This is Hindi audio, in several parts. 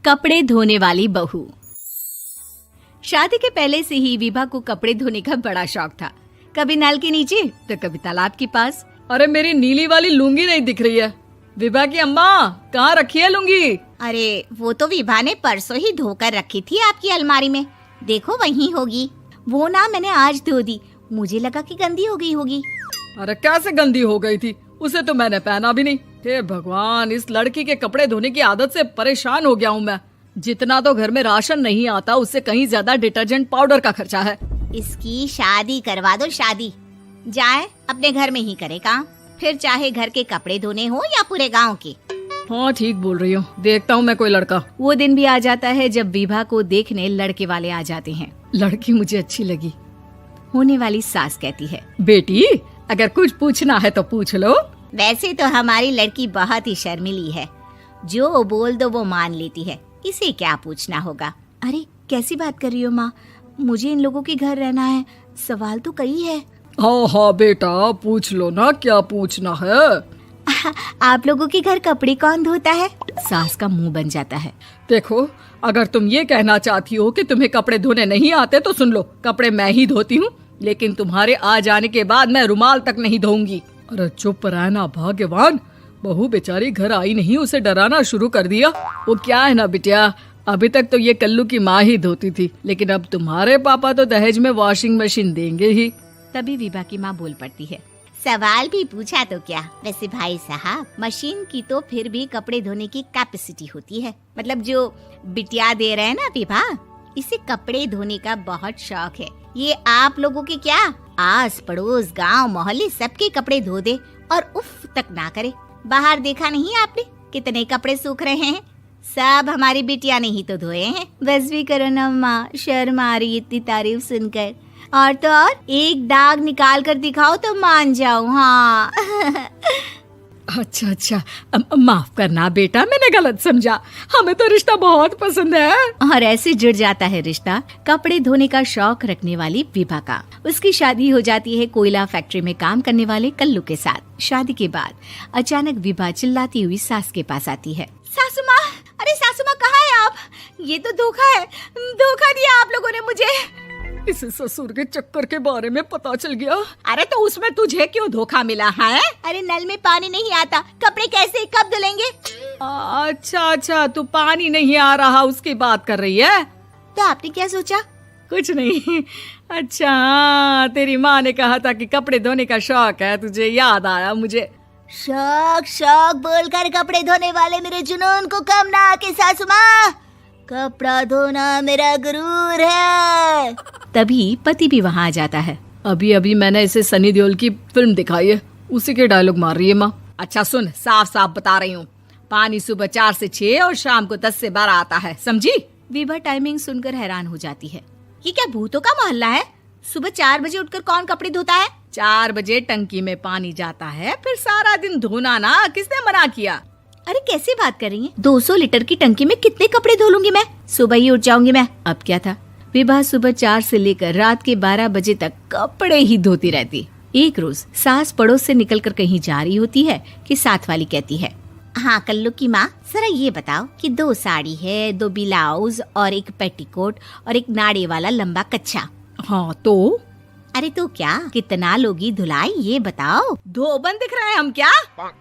कपड़े धोने वाली बहू। शादी के पहले से ही विभा को कपड़े धोने का बड़ा शौक था। कभी नल के नीचे तो कभी तालाब के पास। अरे मेरी नीली वाली लुंगी नहीं दिख रही है। विभा की अम्मा, कहाँ रखी है लुंगी? अरे वो तो विभा ने परसों ही धोकर रखी थी आपकी अलमारी में, देखो वहीं होगी। वो ना मैंने आज धो दी, मुझे लगा कि गंदी हो गई होगी। अरे कैसे गंदी हो गई थी? उसे तो मैंने पहना भी नहीं। हे भगवान, इस लड़की के कपड़े धोने की आदत से परेशान हो गया हूँ मैं। जितना तो घर में राशन नहीं आता, उससे कहीं ज्यादा डिटर्जेंट पाउडर का खर्चा है। इसकी शादी करवा दो, शादी जाए अपने घर में ही करे काम, फिर चाहे घर के कपड़े धोने हो या पूरे गांव के। हाँ ठीक बोल रही हूँ, देखता हूँ मैं कोई लड़का। वो दिन भी आ जाता है जब विभा को देखने लड़के वाले आ जाते हैं। लड़की मुझे अच्छी लगी। होने वाली सास कहती है, बेटी अगर कुछ पूछना है तो पूछ लो। वैसे तो हमारी लड़की बहुत ही शर्मीली है, जो बोल दो वो मान लेती है, इसे क्या पूछना होगा। अरे कैसी बात कर रही हो माँ, मुझे इन लोगों के घर रहना है, सवाल तो कई है। हाँ हाँ बेटा, पूछ लो ना, क्या पूछना है। आप लोगों के घर कपड़े कौन धोता है? सास का मुंह बन जाता है। देखो, अगर तुम ये कहना चाहती हो कि तुम्हें कपड़े धोने नहीं आते तो सुन लो, कपड़े मैं ही धोती हूँ, लेकिन तुम्हारे आ जाने के बाद मैं रुमाल तक नहीं धोऊंगी। अरे चुप रहना भाग्यवान, बहू बेचारी घर आई नहीं, उसे डराना शुरू कर दिया। वो क्या है ना बिटिया, अभी तक तो ये कल्लू की माँ ही धोती थी, लेकिन अब तुम्हारे पापा तो दहेज में वॉशिंग मशीन देंगे ही। तभी विभा की माँ बोल पड़ती है, सवाल भी पूछा तो क्या। वैसे भाई साहब, मशीन की तो फिर भी कपड़े धोने की कैपेसिटी होती है। मतलब जो बिटिया दे रहे हैं ना विभा, इसे कपड़े धोने का बहुत शौक है। ये आप लोगों के क्या, आस पड़ोस गांव मोहल्ले सबके कपड़े धो दे और उफ तक ना करे। बाहर देखा नहीं आपने कितने कपड़े सूख रहे हैं? सब हमारी बिटिया ने ही तो धोए हैं। बस भी करो ना माँ, शर्म आ रही इतनी तारीफ सुनकर। और तो और एक दाग निकाल कर दिखाओ तो मान जाऊं। हाँ अच्छा, माफ करना बेटा, मैंने गलत समझा। हमें तो रिश्ता बहुत पसंद है। और ऐसे जुड़ जाता है रिश्ता कपड़े धोने का शौक रखने वाली विभा का। उसकी शादी हो जाती है कोयला फैक्ट्री में काम करने वाले कल्लू के साथ। शादी के बाद अचानक विभा चिल्लाती हुई सास के पास आती है। सासू माँ, अरे सासू माँ कहाँ है आप? ये तो धोखा है, धोखा दिया आप लोगों ने मुझे। इसे ससुर के चक्कर के बारे में पता चल गया। अरे तो उसमें तुझे क्यों धोखा मिला है? अरे नल में पानी नहीं आता, कपड़े कैसे कब धुलेंगे? अच्छा, तू पानी नहीं आ रहा उसकी बात कर रही है। तो आपने क्या सोचा? कुछ नहीं। अच्छा हाँ, तेरी माँ ने कहा था कि कपड़े धोने का शौक है तुझे, याद आया मुझे। शौक बोलकर कपड़े धोने वाले मेरे जुनून को कम ना आके सासू माँ, कपड़ा धोना मेरा गुरूर है। तभी पति भी वहाँ आ जाता है। अभी मैंने इसे सनी देओल की फिल्म दिखाई है, उसी के डायलॉग मार रही है माँ। अच्छा सुन, साफ बता रही हूँ, पानी सुबह 4 से 6 और शाम को 10 से 12 आता है, समझी? विभा टाइमिंग सुनकर हैरान हो जाती है। ये क्या भूतों का मोहल्ला है? सुबह 4 बजे उठकर कौन कपड़े धोता है? 4 बजे टंकी में पानी जाता है, फिर सारा दिन धोना ना, किसने मना किया? अरे कैसी बात कर रही हैं? 200 लीटर की टंकी में कितने कपड़े धो लूंगी मैं? सुबह ही उठ जाऊंगी मैं। अब क्या था, विभा सुबह 4 से लेकर रात के 12 बजे तक कपड़े ही धोती रहती। एक रोज सास पड़ोस से निकलकर कहीं जा रही होती है कि साथ वाली कहती है, हाँ कल्लू की माँ, जरा ये बताओ कि 2 साड़ी है, 2 ब्लाउज और एक पेटीकोट और एक नाड़े वाला लंबा कच्छा। हाँ तो? अरे तो क्या, कितना लोगी धुलाई ये बताओ। धोबन दिख रहे हैं हम क्या?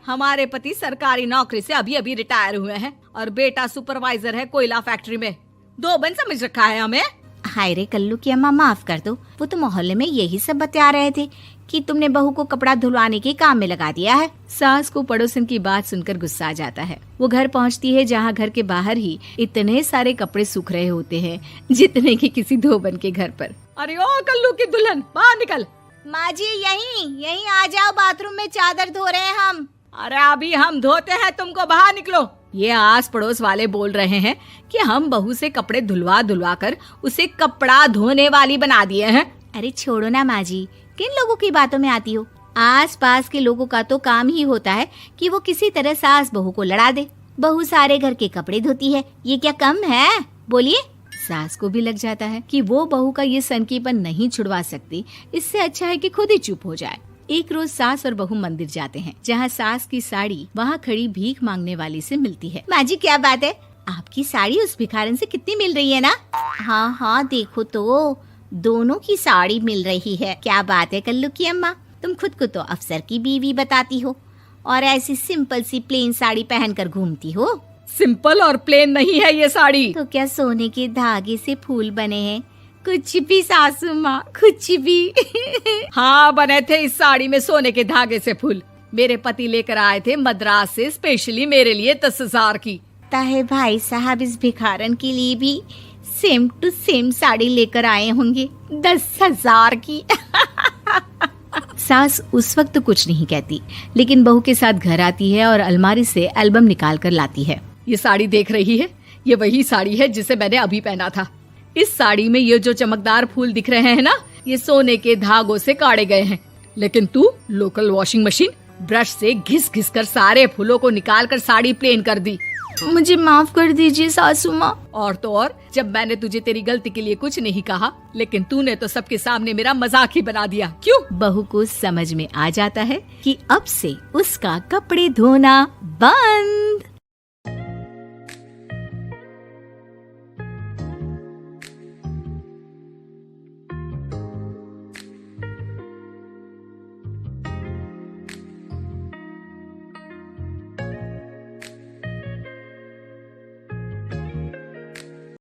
हमारे पति सरकारी नौकरी से अभी रिटायर हुए हैं और बेटा सुपरवाइजर है कोयला फैक्ट्री में। धोबन समझ रखा है हमें? हाय रे कल्लू की अम्मा, माफ कर दो, वो तो मोहल्ले में यही सब बता रहे थे कि तुमने बहू को कपड़ा धुलवाने के काम में लगा दिया है। सास को पड़ोसन की बात सुनकर गुस्सा आ जाता है। वो घर पहुंचती है जहां घर के बाहर ही इतने सारे कपड़े सूख रहे होते हैं जितने कि किसी धोबन के घर पर। अरे ओ कल्लू की दुल्हन, बाहर निकल। माँ जी यहीं आ जाओ, बाथरूम में चादर धो रहे हैं हम। अरे अभी हम धोते हैं, तुमको बाहर निकलो। ये आस पड़ोस वाले बोल रहे हैं कि हम बहू से कपड़े धुलवा कर उसे कपड़ा धोने वाली बना दिए हैं। अरे छोड़ो ना माँ जी, किन लोगों की बातों में आती हो? आस पास के लोगों का तो काम ही होता है कि वो किसी तरह सास बहू को लड़ा दे। बहू सारे घर के कपड़े धोती है, ये क्या कम है? बोलिए। सास को भी लग जाता है कि वो बहू का ये सनकीपन नहीं छुड़वा सकती, इससे अच्छा है कि खुद ही चुप हो जाए। एक रोज सास और बहू मंदिर जाते हैं, जहाँ सास की साड़ी वहाँ खड़ी भीख मांगने वाली से मिलती है। माँ जी क्या बात है, आपकी साड़ी उस भिखारन से कितनी मिल रही है ना? हाँ हाँ देखो तो, दोनों की साड़ी मिल रही है। क्या बात है कल्लू की अम्मा, तुम खुद को तो अफसर की बीवी बताती हो और ऐसी सिंपल सी प्लेन साड़ी पहनकर घूमती हो। सिंपल और प्लेन नहीं है ये साड़ी। तो क्या सोने के धागे से फूल बने हैं? कुछ भी सासू माँ, कुछ भी। हाँ बने थे इस साड़ी में सोने के धागे से फूल। मेरे पति लेकर आए थे मद्रास से स्पेशली मेरे लिए 10,000 की। ताहे भाई साहब इस भिखारन के लिए भी सेम टू सेम साड़ी लेकर आए होंगे 10,000 की। सास उस वक्त तो कुछ नहीं कहती, लेकिन बहू के साथ घर आती है और अलमारी से एल्बम निकाल कर लाती है। ये साड़ी देख रही है, ये वही साड़ी है जिसे मैंने अभी पहना था। इस साड़ी में ये जो चमकदार फूल दिख रहे हैं ना, ये सोने के धागों से काटे गए हैं। लेकिन तू लोकल वॉशिंग मशीन ब्रश से घिस घिस कर सारे फूलों को निकाल कर साड़ी प्लेन कर दी। मुझे माफ कर दीजिए सासू माँ। और तो और, जब मैंने तुझे तेरी गलती के लिए कुछ नहीं कहा, लेकिन तूने तो सबके सामने मेरा मजाक ही बना दिया। क्यों? बहू को समझ में आ जाता है कि अब से उसका कपड़े धोना बंद।